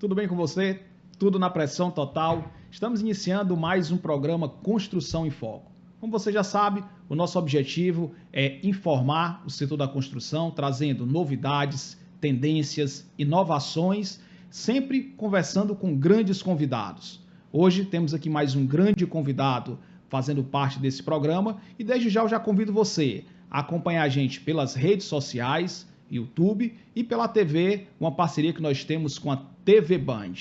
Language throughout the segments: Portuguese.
tudo bem com você? Tudo na pressão total? Estamos iniciando mais um programa Construção em Foco. Como você já sabe, o nosso objetivo é informar o setor da construção, trazendo novidades, tendências, inovações, sempre conversando com grandes convidados. Hoje temos aqui mais um grande convidado fazendo parte desse programa e desde já eu já convido você a acompanhar a gente pelas redes sociais, YouTube e pela TV, uma parceria que nós temos com a TV Band.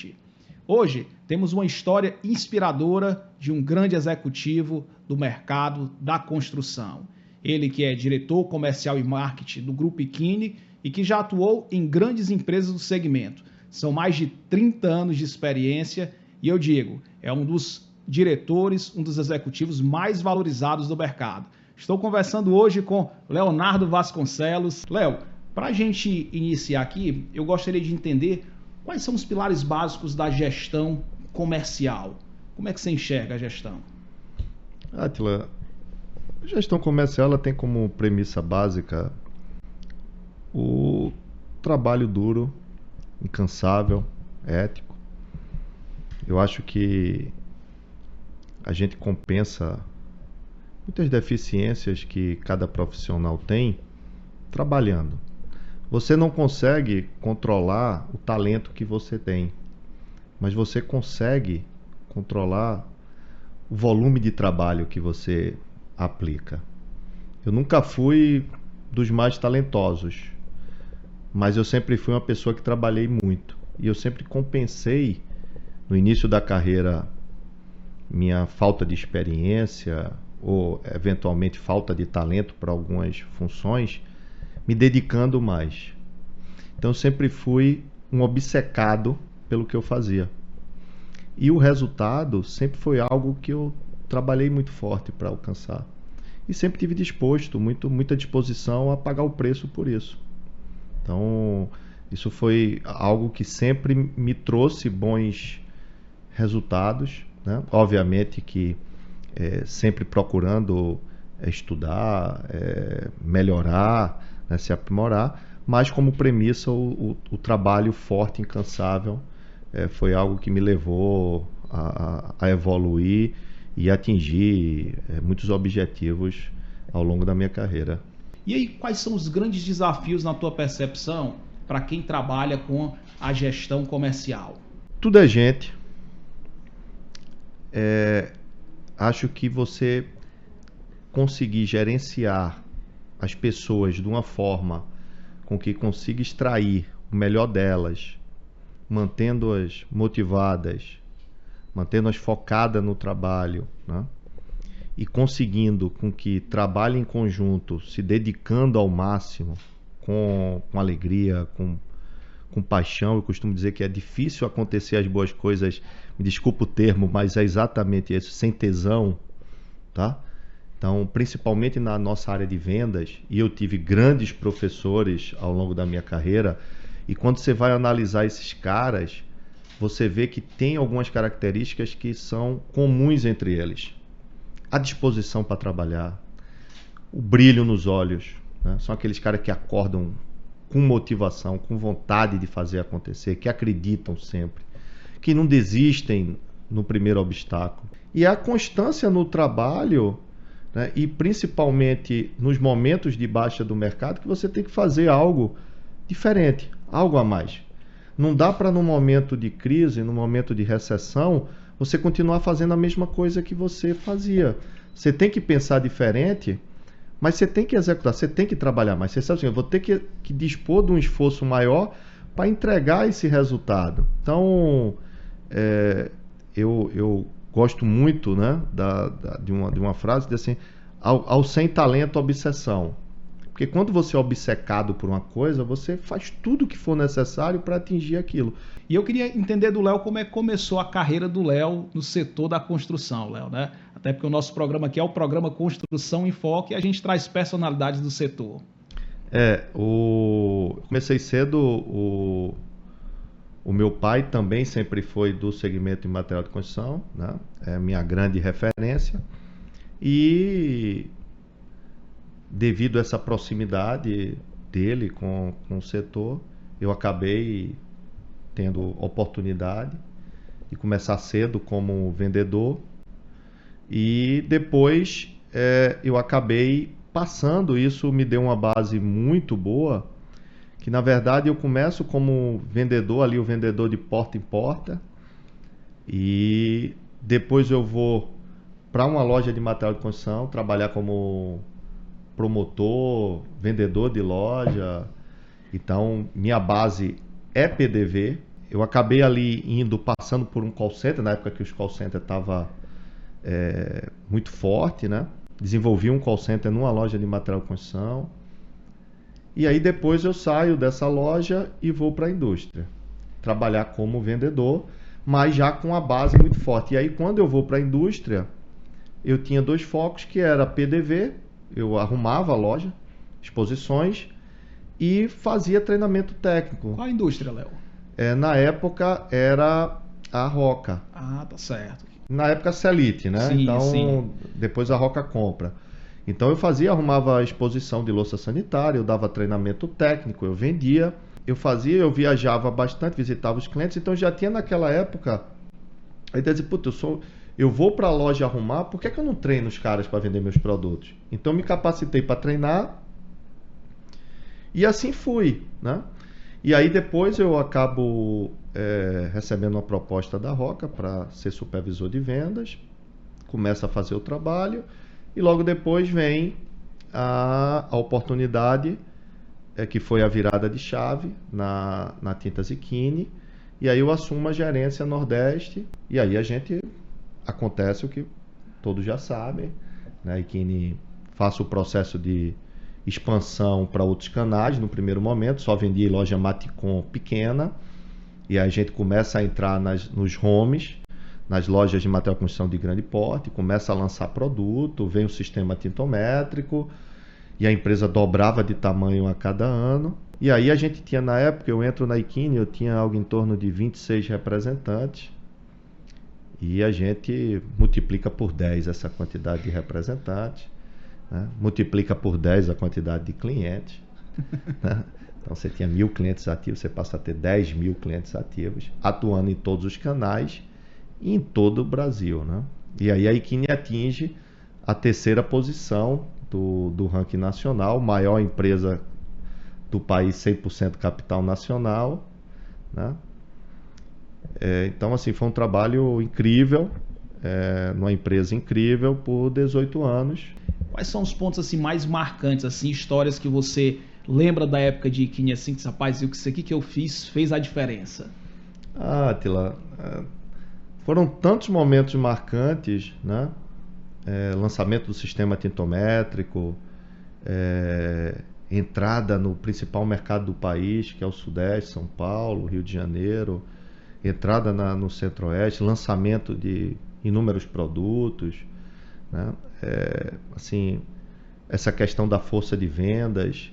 Hoje temos uma história inspiradora de um grande executivo do mercado da construção. Ele que é diretor comercial e marketing do Grupo Ikine e que já atuou em grandes empresas do segmento. São mais de 30 anos de experiência e eu digo, é um dos diretores, um dos executivos mais valorizados do mercado. Estou conversando hoje com Leonardo Vasconcelos. Léo, para a gente iniciar aqui, eu gostaria de entender quais são os pilares básicos da gestão comercial. Como é que você enxerga a gestão? Átila, a gestão comercial ela tem como premissa básica o trabalho duro, incansável, ético. Eu acho que a gente compensa muitas deficiências que cada profissional tem trabalhando. Você não consegue controlar o talento que você tem, mas você consegue controlar o volume de trabalho que você aplica. Eu nunca fui dos mais talentosos, mas eu sempre fui uma pessoa que trabalhei muito. E eu sempre compensei, no início da carreira, minha falta de experiência ou, eventualmente, falta de talento para algumas funções, me dedicando mais. Então, eu sempre fui um obcecado pelo que eu fazia. E o resultado sempre foi algo que eu trabalhei muito forte para alcançar. E sempre tive disposto, muita disposição a pagar o preço por isso. Então, isso foi algo que sempre me trouxe bons resultados, né? Obviamente que sempre procurando estudar, melhorar, né, se aprimorar, mas como premissa o trabalho forte, incansável, foi algo que me levou a evoluir e atingir muitos objetivos ao longo da minha carreira. E aí, quais são os grandes desafios na tua percepção para quem trabalha com a gestão comercial? Tudo é gente. Acho que você conseguir gerenciar as pessoas de uma forma com que consiga extrair o melhor delas, mantendo-as motivadas, mantendo-as focadas no trabalho, né? E conseguindo com que trabalhem em conjunto, se dedicando ao máximo, com alegria, com paixão. Eu costumo dizer que é difícil acontecer as boas coisas, me desculpa o termo, mas é exatamente isso, sem tesão, tá? Então, principalmente na nossa área de vendas, e eu tive grandes professores ao longo da minha carreira, e quando você vai analisar esses caras, você vê que tem algumas características que são comuns entre eles. A disposição para trabalhar, o brilho nos olhos, né? São aqueles caras que acordam com motivação, com vontade de fazer acontecer, que acreditam sempre, que não desistem no primeiro obstáculo. E a constância no trabalho, né? E principalmente nos momentos de baixa do mercado, que você tem que fazer algo diferente, algo a mais. Não dá para, num momento de crise, num momento de recessão, você continuar fazendo a mesma coisa que você fazia. Você tem que pensar diferente, mas você tem que executar, você tem que trabalhar mais. Você sabe assim, eu vou ter que dispor de um esforço maior para entregar esse resultado. Então, eu gosto muito, né, de uma frase de assim, ao sem talento, obsessão. Porque quando você é obcecado por uma coisa, você faz tudo o que for necessário para atingir aquilo. E eu queria entender do Léo como é que começou a carreira do Léo no setor da construção, Léo, né? Até porque o nosso programa aqui é o programa Construção em Foco e a gente traz personalidades do setor. Comecei cedo, o meu pai também sempre foi do segmento de material de construção, né? É a minha grande referência. E devido a essa proximidade dele com o setor, eu acabei tendo oportunidade de começar cedo como vendedor. E depois eu acabei passando, isso me deu uma base muito boa, que na verdade eu começo como vendedor ali, o vendedor de porta em porta, e depois eu vou para uma loja de material de construção, trabalhar como promotor, vendedor de loja. Então minha base é PDV. Eu acabei ali passando por um call center, na época que os call center estavam muito forte, né? Desenvolvi um call center numa loja de material de construção. E aí depois eu saio dessa loja e vou para a indústria, trabalhar como vendedor, mas já com a base muito forte. E aí quando eu vou para a indústria, eu tinha 2 focos, que era PDV, eu arrumava a loja, exposições, e fazia treinamento técnico. Qual a indústria, Léo? Na época era a Roca. Ah, tá certo. Na época Celite, né? Sim, então sim. Depois a Roca compra. Então eu arrumava a exposição de louça sanitária, eu dava treinamento técnico, eu vendia, eu viajava bastante, visitava os clientes, então já tinha naquela época a ideia de, puta, eu vou para a loja arrumar, por que eu não treino os caras para vender meus produtos? Então me capacitei para treinar e assim fui, né? E aí depois eu acabo recebendo uma proposta da Roca para ser supervisor de vendas, começo a fazer o trabalho e logo depois vem a oportunidade, que foi a virada de chave na Tintas Iquine, e aí eu assumo a gerência Nordeste, e aí acontece o que todos já sabem, né? Iquine faço o processo de expansão para outros canais. No primeiro momento só vendia loja Maticom pequena, e aí a gente começa a entrar nos homes, nas lojas de material de construção de grande porte, começa a lançar produto, vem o sistema tintométrico, e a empresa dobrava de tamanho a cada ano. E aí a gente tinha, na época, eu entro na Iquine, eu tinha algo em torno de 26 representantes, e a gente multiplica por 10 essa quantidade de representantes, né? Multiplica por 10 a quantidade de clientes, né? Então você tinha 1.000 clientes ativos, você passa a ter 10.000 clientes ativos, atuando em todos os canais e em todo o Brasil, né? E aí a Iquine atinge a 3ª posição do ranking nacional, maior empresa do país, 100% capital nacional, né? Então assim, foi um trabalho incrível, numa empresa incrível por 18 anos. Quais são os pontos assim mais marcantes, assim, histórias que você lembra da época de Iquine, assim, que rapaz, isso aqui que eu fiz fez a diferença? Atila, foram tantos momentos marcantes, né? Lançamento do sistema tintométrico, entrada no principal mercado do país, que é o Sudeste, São Paulo, Rio de Janeiro, entrada no Centro-Oeste, lançamento de inúmeros produtos, né? Assim, essa questão da força de vendas,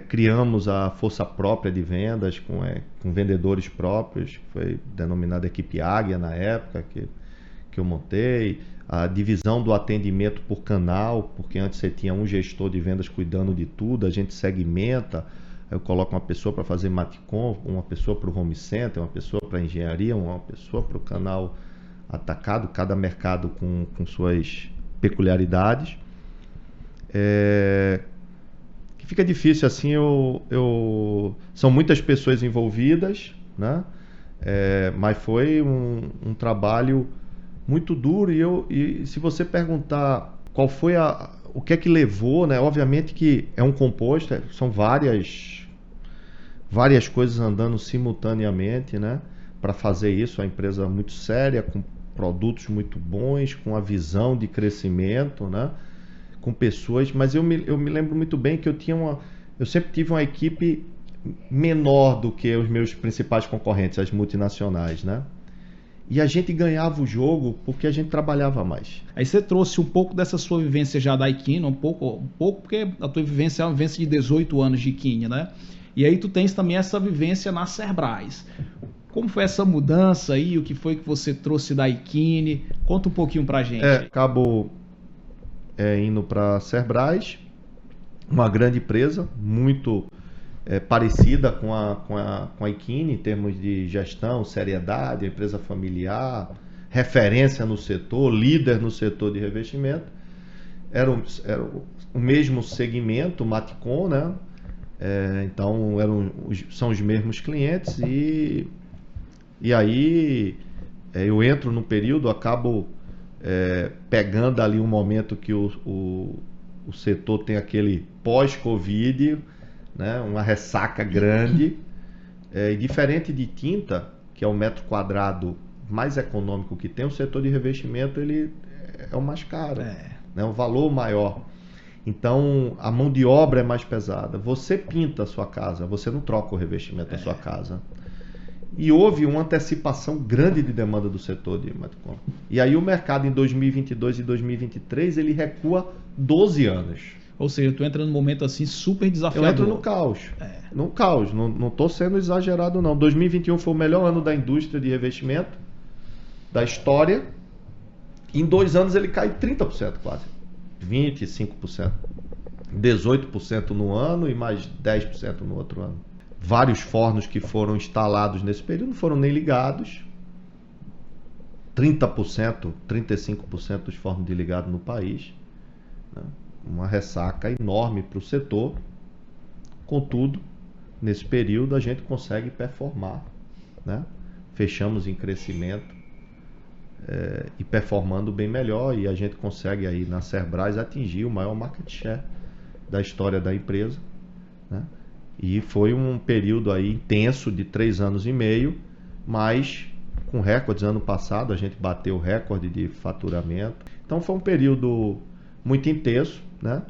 criamos a força própria de vendas com vendedores próprios, que foi denominada Equipe Águia na época que eu montei, a divisão do atendimento por canal, porque antes você tinha um gestor de vendas cuidando de tudo, a gente segmenta, eu coloco uma pessoa para fazer Maticom, uma pessoa para o home center, uma pessoa para engenharia, uma pessoa para o canal atacado, cada mercado com suas peculiaridades. Que fica difícil assim, são muitas pessoas envolvidas, né? Mas foi um trabalho muito duro, e se você perguntar qual foi o que é que levou, né? Obviamente que é um composto, são várias coisas andando simultaneamente, né? Para fazer isso, a empresa muito séria, com produtos muito bons, com a visão de crescimento, né? Com pessoas, mas eu me lembro muito bem que eu sempre tive uma equipe menor do que os meus principais concorrentes, as multinacionais, né? E a gente ganhava o jogo porque a gente trabalhava mais. Aí você trouxe um pouco dessa sua vivência já da Iquine, um pouco porque a tua vivência é uma vivência de 18 anos de Iquine, né? E aí tu tens também essa vivência na Cerbrais. Como foi essa mudança aí? O que foi que você trouxe da Iquine? Conta um pouquinho pra gente. Acabou indo para a Cerbrais, uma grande empresa, muito parecida com a Iquine em termos de gestão, seriedade, empresa familiar, referência no setor, líder no setor de revestimento. Era o mesmo segmento, Maticom, né? Então são os mesmos clientes e aí eu entro no período, acabo pegando ali um momento que o setor tem aquele pós-Covid, né? Uma ressaca grande, e diferente de tinta, que é o metro quadrado mais econômico que tem, o setor de revestimento ele é o mais caro, né? O valor maior. Então a mão de obra é mais pesada. Você pinta a sua casa, você não troca o revestimento da sua casa. E houve uma antecipação grande de demanda do setor de Maticom. E aí o mercado em 2022 e 2023 ele recua 12 anos. Ou seja, tu entra num momento assim super desafiador. Eu entro no caos. No caos, não estou sendo exagerado não. 2021 foi o melhor ano da indústria de revestimento da história. Em 2 anos ele cai 30% quase. 25%. 18% no ano e mais 10% no outro ano. Vários fornos que foram instalados nesse período não foram nem ligados. 30%, 35% dos fornos desligados no país, né? Uma ressaca enorme para o setor. Contudo, nesse período a gente consegue performar, né? Fechamos em crescimento e performando bem melhor, e a gente consegue aí na Cerbras atingir o maior market share da história da empresa, né? E foi um período aí intenso de 3 anos e meio, mas com recordes. Ano passado a gente bateu o recorde de faturamento. Então foi um período muito intenso, né?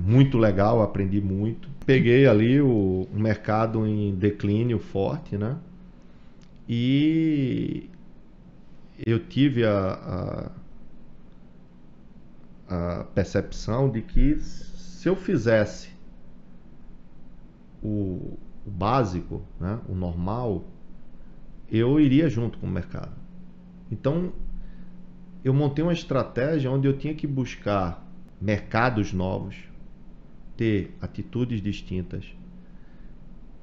Muito legal, aprendi muito. Peguei ali o mercado em declínio forte, né? E eu tive a percepção de que se eu fizesse o básico, né, o normal, eu iria junto com o mercado. Então eu montei uma estratégia onde eu tinha que buscar mercados novos, ter atitudes distintas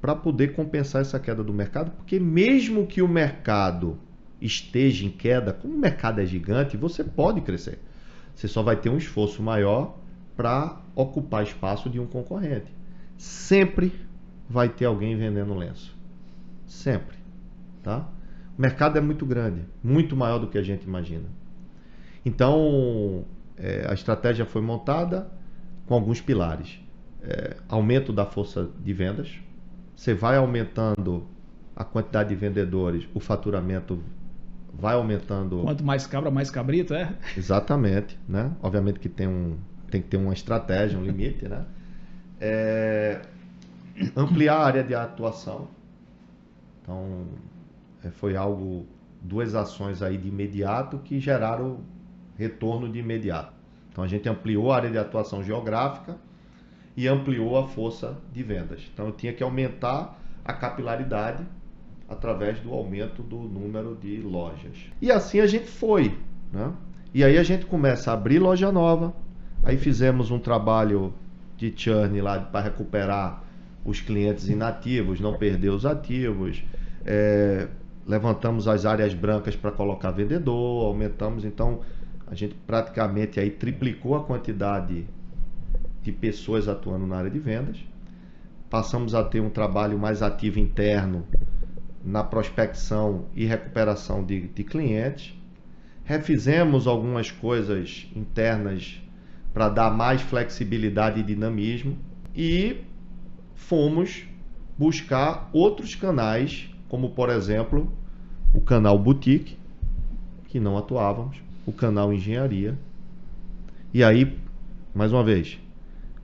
para poder compensar essa queda do mercado, porque mesmo que o mercado esteja em queda, como o mercado é gigante, você pode crescer. Você só vai ter um esforço maior para ocupar espaço de um concorrente. Sempre vai ter alguém vendendo lenço. Sempre. Tá? O mercado é muito grande, muito maior do que a gente imagina. Então, a estratégia foi montada com alguns pilares. Aumento da força de vendas. Você vai aumentando a quantidade de vendedores, o faturamento vai aumentando. Quanto mais cabra, mais cabrito, é? Exatamente, né? Obviamente que tem que ter uma estratégia, um limite, né? Ampliar a área de atuação. Então, foi algo, 2 ações aí de imediato que geraram retorno de imediato. Então a gente ampliou a área de atuação geográfica e ampliou a força de vendas. Então eu tinha que aumentar a capilaridade através do aumento do número de lojas. E assim a gente foi, né? E aí a gente começa a abrir loja nova. Aí fizemos um trabalho de churn lá para recuperar os clientes inativos, não perder os ativos. Levantamos as áreas brancas para colocar vendedor, aumentamos. Então a gente praticamente aí triplicou a quantidade de pessoas atuando na área de vendas. Passamos a ter um trabalho mais ativo interno na prospecção e recuperação de clientes. Refizemos algumas coisas internas para dar mais flexibilidade e dinamismo. E fomos buscar outros canais, como por exemplo o canal boutique, que não atuávamos, o canal engenharia. E aí, mais uma vez,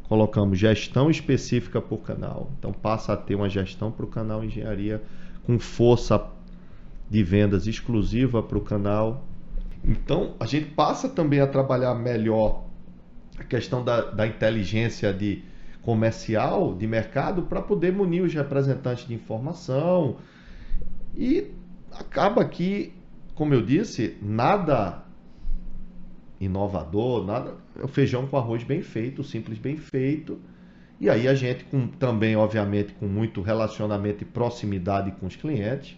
colocamos gestão específica por canal. Então passa a ter uma gestão para o canal engenharia com força de vendas exclusiva para o canal. Então a gente passa também a trabalhar melhor a questão da inteligência de comercial, de mercado, para poder munir os representantes de informação. E acaba que, como eu disse, nada inovador, nada, é o feijão com arroz bem feito, simples bem feito, E aí a gente, também, obviamente, com muito relacionamento e proximidade com os clientes,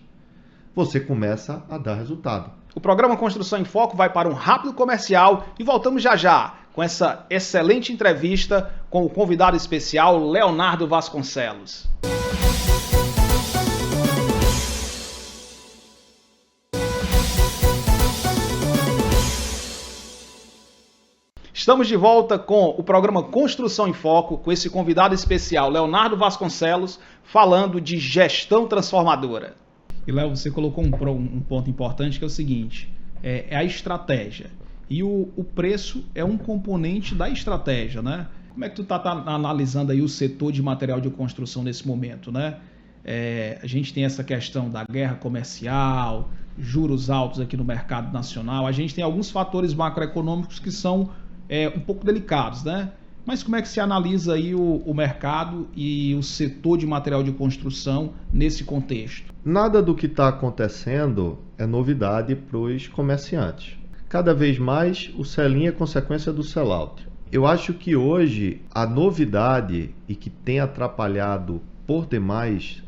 você começa a dar resultado. O programa Construção em Foco vai para um rápido comercial e voltamos já já com essa excelente entrevista com o convidado especial Leonardo Vasconcelos. Estamos de volta com o programa Construção em Foco, com esse convidado especial, Leonardo Vasconcelos, falando de gestão transformadora. E, Léo, você colocou um ponto importante, que é o seguinte, é a estratégia. E o preço é um componente da estratégia, né? Como é que tu está analisando aí o setor de material de construção nesse momento, né? A gente tem essa questão da guerra comercial, juros altos aqui no mercado nacional, a gente tem alguns fatores macroeconômicos que são um pouco delicados, né? Mas como é que se analisa aí o mercado e o setor de material de construção nesse contexto? Nada do que está acontecendo é novidade para os comerciantes. Cada vez mais o sell-in é consequência do sell-out. Eu acho que hoje a novidade e que tem atrapalhado por demais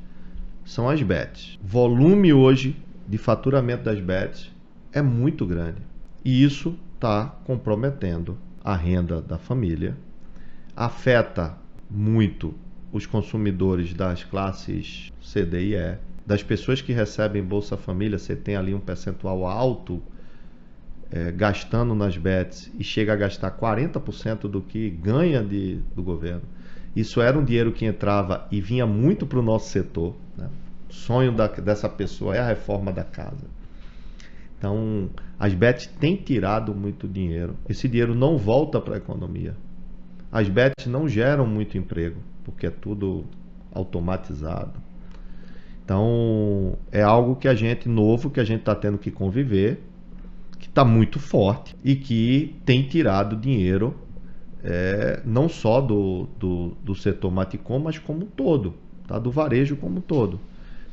são as bets. O volume hoje de faturamento das bets é muito grande e isso está comprometendo a renda da família, afeta muito os consumidores das classes C, D e E, das pessoas que recebem Bolsa Família. Você tem ali um percentual alto gastando nas bets e chega a gastar 40% do que ganha do governo. Isso era um dinheiro que entrava e vinha muito para o nosso setor, né? O sonho dessa pessoa é a reforma da casa. Então, as bets têm tirado muito dinheiro. Esse dinheiro não volta para a economia. As bets não geram muito emprego, porque é tudo automatizado. Então, é algo que a gente está tendo que conviver, que está muito forte e que tem tirado dinheiro, não só do setor Maticom, mas como um todo, tá? Do varejo como um todo.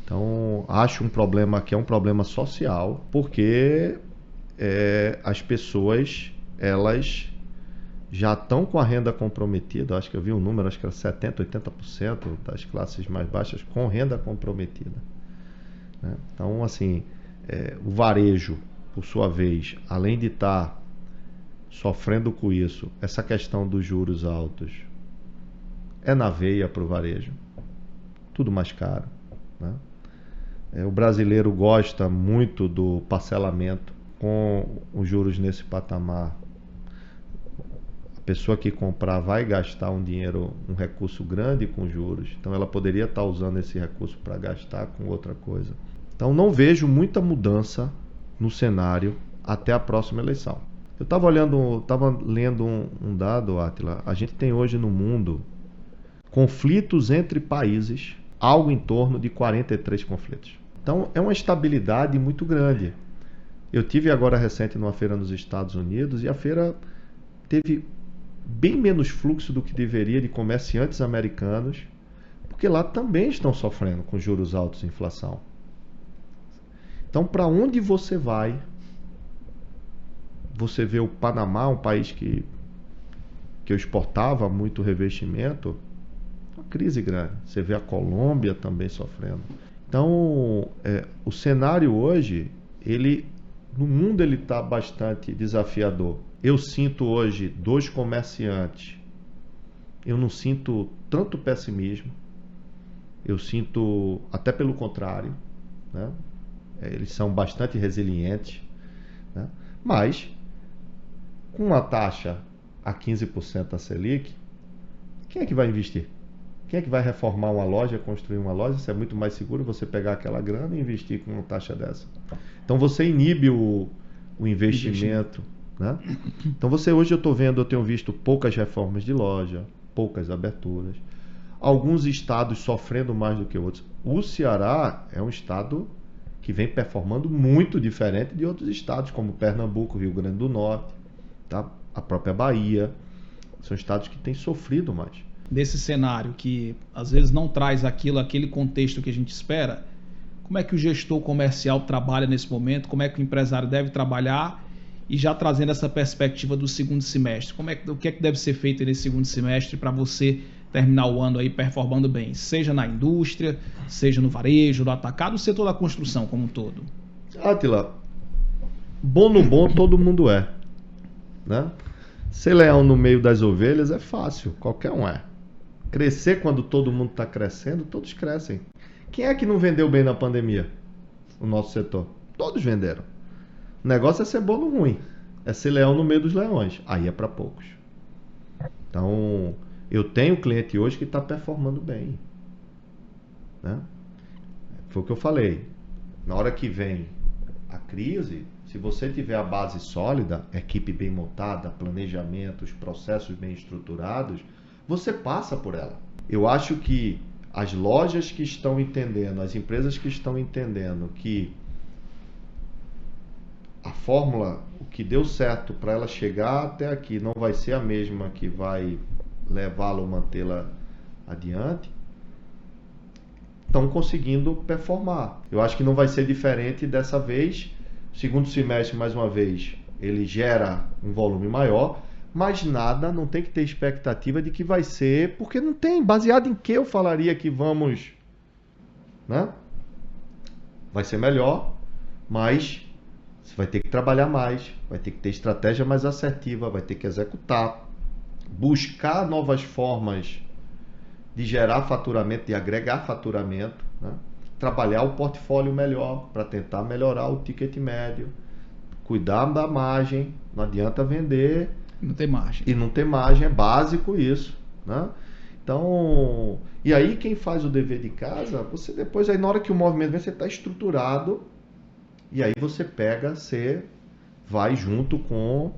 Então, acho um problema que é um problema social, porque as pessoas, elas já estão com a renda comprometida. Acho que eu vi um número, acho que era 70%, 80% das classes mais baixas com renda comprometida, né? Então, assim, o varejo, por sua vez, além de estar sofrendo com isso, essa questão dos juros altos é na veia para o varejo. Tudo mais caro, né? O brasileiro gosta muito do parcelamento. Com os juros nesse patamar, a pessoa que comprar vai gastar um recurso grande com juros. Então ela poderia estar usando esse recurso para gastar com outra coisa. Então não vejo muita mudança no cenário até a próxima eleição. Eu estava lendo um dado, Átila. A gente tem hoje no mundo conflitos entre países, algo em torno de 43 conflitos. Então é uma estabilidade muito grande. Eu tive agora recente numa feira nos Estados Unidos e a feira teve bem menos fluxo do que deveria de comerciantes americanos, porque lá também estão sofrendo com juros altos e inflação. Então, para onde você vai, você vê o Panamá, um país que eu exportava muito revestimento, uma crise grande. Você vê a Colômbia também sofrendo. Então, o cenário hoje, no mundo ele está bastante desafiador. Eu sinto hoje dos comerciantes, eu não sinto tanto pessimismo, eu sinto até pelo contrário, né? Eles são bastante resilientes, né? Mas com uma taxa a 15% da Selic, quem é que vai investir? Quem é que vai reformar uma loja, construir uma loja? Isso é muito mais seguro você pegar aquela grana e investir com uma taxa dessa. Então você inibe o investimento, né? Então hoje eu tenho visto poucas reformas de loja, poucas aberturas. Alguns estados sofrendo mais do que outros. O Ceará é um estado que vem performando muito diferente de outros estados, como Pernambuco, Rio Grande do Norte, tá? A própria Bahia. São estados que têm sofrido mais. Desse cenário que às vezes não traz aquele contexto que a gente espera, como é que o gestor comercial trabalha nesse momento? Como é que o empresário deve trabalhar? E já trazendo essa perspectiva do segundo semestre, o que é que deve ser feito nesse segundo semestre para você terminar o ano aí performando bem, seja na indústria, seja no varejo, no atacado, o setor da construção como um todo? Átila, bom no bom todo mundo é, né? Ser leão no meio das ovelhas é fácil, qualquer um é. Crescer quando todo mundo está crescendo, todos crescem. Quem é que não vendeu bem na pandemia? O nosso setor. Todos venderam. O negócio é ser bom no ruim. É ser leão no meio dos leões. Aí é para poucos. Então, eu tenho cliente hoje que está performando bem, né? Foi o que eu falei. Na hora que vem a crise, se você tiver a base sólida, equipe bem montada, planejamento, os processos bem estruturados, você passa por ela. Eu acho que as lojas que estão entendendo, as empresas que estão entendendo que a fórmula, o que deu certo para ela chegar até aqui não vai ser a mesma que vai levá-la ou mantê-la adiante, estão conseguindo performar. Eu acho que não vai ser diferente dessa vez. Segundo semestre, mais uma vez, ele gera um volume maior, mas nada, não tem que ter expectativa de que vai ser, porque não tem. Baseado em que eu falaria que vamos, né? Vai ser melhor, mas você vai ter que trabalhar mais, vai ter que ter estratégia mais assertiva, vai ter que executar, buscar novas formas de gerar faturamento, de agregar faturamento, né? Trabalhar o portfólio melhor para tentar melhorar o ticket médio, cuidar da margem, não adianta vender não tem margem. E não ter margem, é básico isso, né? Então, e aí quem faz o dever de casa, você depois, aí na hora que o movimento vem, você está estruturado, e aí você pega, você vai junto com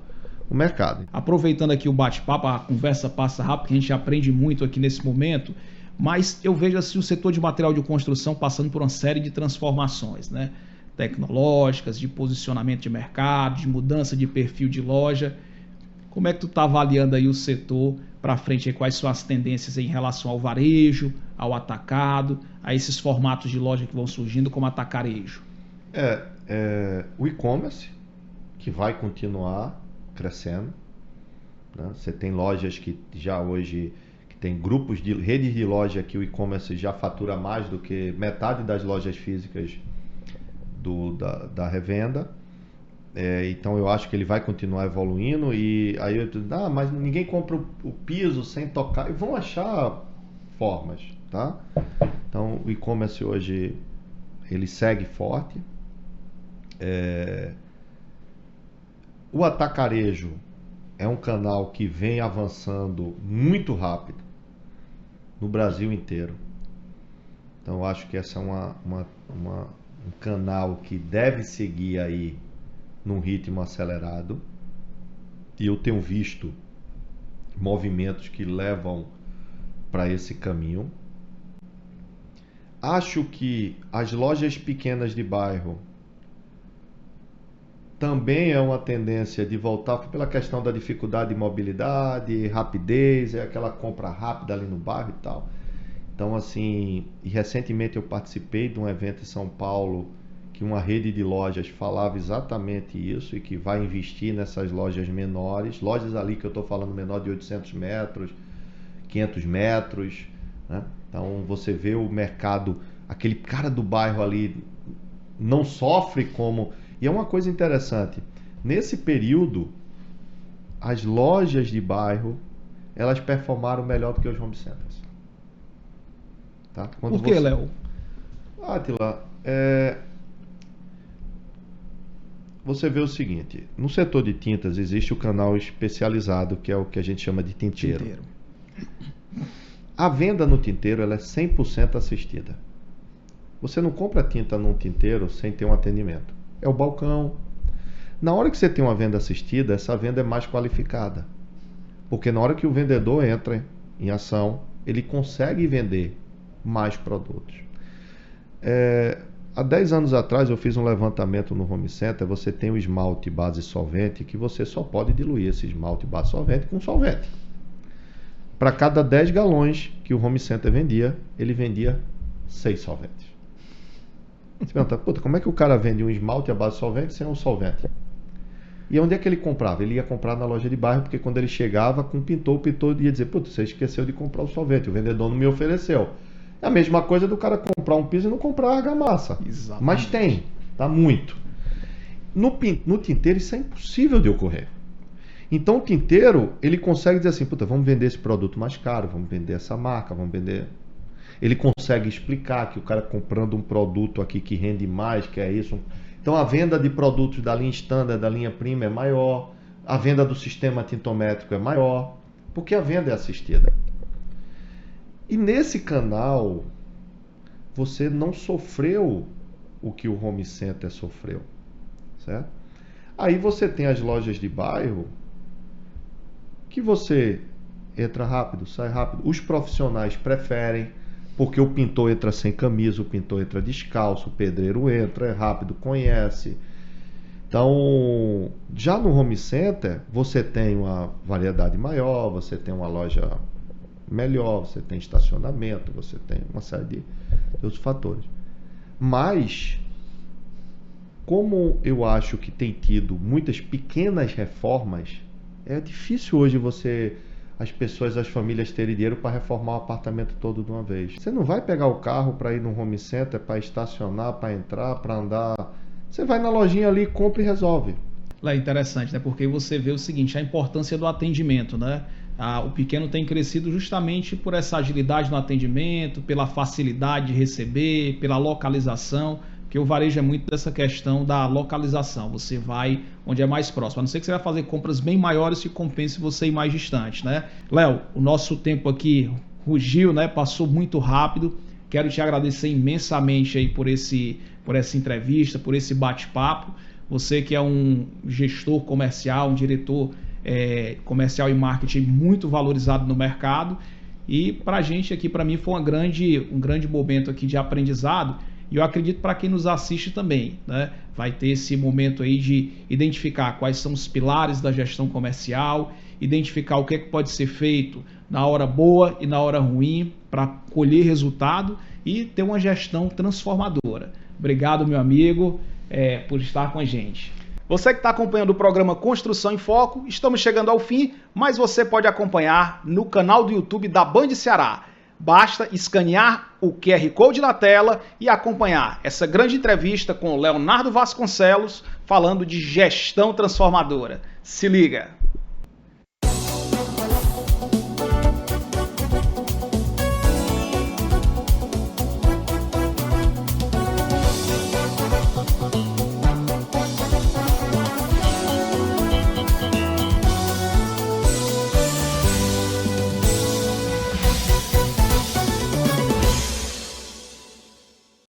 o mercado. Aproveitando aqui o bate-papo, a conversa passa rápido, que a gente aprende muito aqui nesse momento, mas eu vejo assim o setor de material de construção passando por uma série de transformações, né? Tecnológicas, de posicionamento de mercado, de mudança de perfil de loja. Como é que tu está avaliando aí o setor para frente? Quais são as tendências em relação ao varejo, ao atacado, a esses formatos de loja que vão surgindo como atacarejo? O e-commerce, que vai continuar crescendo, né? Você tem lojas que já hoje, que tem grupos de redes de loja que o e-commerce já fatura mais do que metade das lojas físicas da revenda. Então eu acho que ele vai continuar evoluindo. E aí mas ninguém compra o piso sem tocar, e vão achar formas, tá? Então o e-commerce hoje ele segue forte. O atacarejo é um canal que vem avançando muito rápido no Brasil inteiro. Então eu acho que essa é um canal que deve seguir aí num ritmo acelerado, e eu tenho visto movimentos que levam para esse caminho. Acho que as lojas pequenas de bairro também é uma tendência de voltar pela questão da dificuldade de mobilidade, rapidez, é aquela compra rápida ali no bairro e tal. Então assim, e recentemente eu participei de um evento em São Paulo que uma rede de lojas falava exatamente isso, e que vai investir nessas lojas menores, lojas ali que eu estou falando menor de 800 metros, 500 metros, né? Então você vê o mercado, aquele cara do bairro ali não sofre como... E é uma coisa interessante, nesse período as lojas de bairro, elas performaram melhor do que os home centers. Tá? Por que, Léo? Átila, você vê o seguinte, no setor de tintas existe o canal especializado, que é o que a gente chama de tinteiro. A venda no tinteiro ela é 100% assistida. Você não compra tinta num tinteiro sem ter um atendimento. É o balcão. Na hora que você tem uma venda assistida, essa venda é mais qualificada. Porque na hora que o vendedor entra em ação, ele consegue vender mais produtos. Há 10 anos atrás eu fiz um levantamento no Home Center. Você tem o esmalte base solvente, que você só pode diluir esse esmalte base solvente com solvente. Para cada 10 galões que o Home Center vendia, ele vendia 6 solventes. Você pergunta, como é que o cara vende um esmalte à base solvente sem um solvente? E onde é que ele comprava? Ele ia comprar na loja de bairro, porque quando ele chegava com o pintor ia dizer, putz, você esqueceu de comprar o sorvete, o vendedor não me ofereceu. É a mesma coisa do cara comprar um piso e não comprar argamassa. Exatamente. Mas tem, tá muito. No tinteiro isso é impossível de ocorrer. Então o tinteiro, ele consegue dizer assim, puta, vamos vender esse produto mais caro, vamos vender essa marca, vamos vender... Ele consegue explicar que o cara comprando um produto aqui que rende mais, que é isso. Então a venda de produtos da linha standard, da linha prima é maior, a venda do sistema tintométrico é maior, porque a venda é assistida. E nesse canal, você não sofreu o que o home center sofreu, certo? Aí você tem as lojas de bairro, que você entra rápido, sai rápido. Os profissionais preferem, porque o pintor entra sem camisa, o pintor entra descalço, o pedreiro entra, é rápido, conhece. Então, já no home center, você tem uma variedade maior, você tem uma loja melhor, você tem estacionamento, você tem uma série de outros fatores. Mas, como eu acho que tem tido muitas pequenas reformas, é difícil hoje as pessoas, as famílias terem dinheiro para reformar o apartamento todo de uma vez. Você não vai pegar o carro para ir no home center, para estacionar, para entrar, para andar. Você vai na lojinha ali, compra e resolve. É interessante, né? Porque você vê o seguinte, a importância do atendimento, né? O pequeno tem crescido justamente por essa agilidade no atendimento, pela facilidade de receber, pela localização, porque o varejo é muito dessa questão da localização. Você vai onde é mais próximo, a não ser que você vai fazer compras bem maiores que compense você ir mais distante, né? Léo, o nosso tempo aqui rugiu, né? Passou muito rápido. Quero te agradecer imensamente aí por essa entrevista, por esse bate-papo. Você que é um gestor comercial, um diretor comercial e marketing muito valorizado no mercado. E para a gente aqui, para mim, foi um grande momento aqui de aprendizado. E eu acredito para quem nos assiste também, né? Vai ter esse momento aí de identificar quais são os pilares da gestão comercial, identificar o que é que pode ser feito na hora boa e na hora ruim para colher resultado e ter uma gestão transformadora. Obrigado, meu amigo, por estar com a gente. Você que está acompanhando o programa Construção em Foco, estamos chegando ao fim, mas você pode acompanhar no canal do YouTube da Band Ceará. Basta escanear o QR Code na tela e acompanhar essa grande entrevista com Leonardo Vasconcelos falando de gestão transformadora. Se liga!